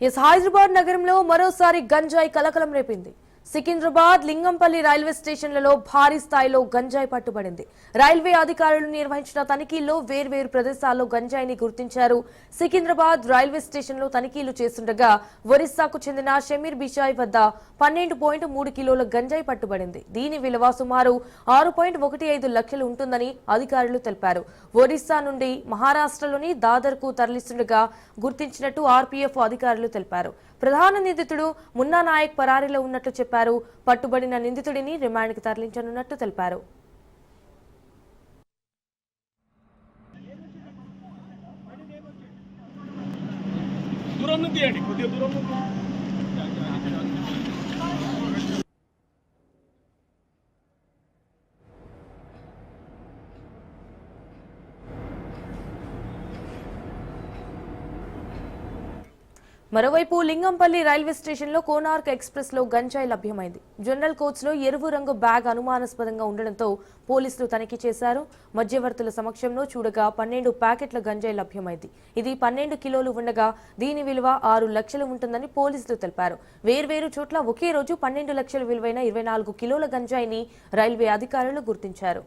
హైదరాబాద్ నగరంలో మరోసారి గంజాయి కలకలం రేపింది. సికింద్రాబాద్ లింగంపల్లి రైల్వే స్టేషన్లలో భారీ స్థాయిలో గంజాయి పట్టుబడింది. రైల్వే అధికారులు నిర్వహించిన తనిఖీల్లో వేర్వేరు ప్రదేశాల్లో గంజాయిని గుర్తించారు. సికింద్రాబాద్ రైల్వే స్టేషన్లో తనిఖీలు చేస్తుండగా ఒరిస్సాకు చెందిన షమీర్ బిషాయ్ వద్ద 12.3 కిలోల గంజాయి పట్టుబడింది. దీని విలువ సుమారు 6.15 లక్షలు ఉంటుందని అధికారులు తెలిపారు. ఒరిస్సా నుండి మహారాష్ట్రలోని దాదర్కు తరలిస్తుండగా గుర్తించినట్టు ఆర్పీఎఫ్ అధికారులు తెలిపారు. ప్రధాన నిందితుడు మున్నా నాయక్ పరారీలో ఉన్నట్లు చెప్పారు. పట్టుబడిన నిందితుడిని రిమాండ్కి తరలించనున్నట్టు తెలిపారు. మరోవైపు లింగంపల్లి రైల్వే స్టేషన్లో కోనార్క్ ఎక్స్ప్రెస్ లో గంజాయి లభ్యమైంది. జనరల్ కోచ్ లో ఎరువు రంగు బ్యాగ్ అనుమానాస్పదంగా ఉండడంతో పోలీసులు తనిఖీ చేశారు. మధ్యవర్తుల సమక్షంలో చూడగా 12 ప్యాకెట్ల గంజాయి లభ్యమైంది. ఇది 12 కిలోలు ఉండగా దీని విలువ 6 లక్షలు ఉంటుందని పోలీసులు తెలిపారు. వేర్వేరు చోట్ల ఒకే రోజు 12 లక్షల విలువైన 24 కిలోల గంజాయిని రైల్వే అధికారులు గుర్తించారు.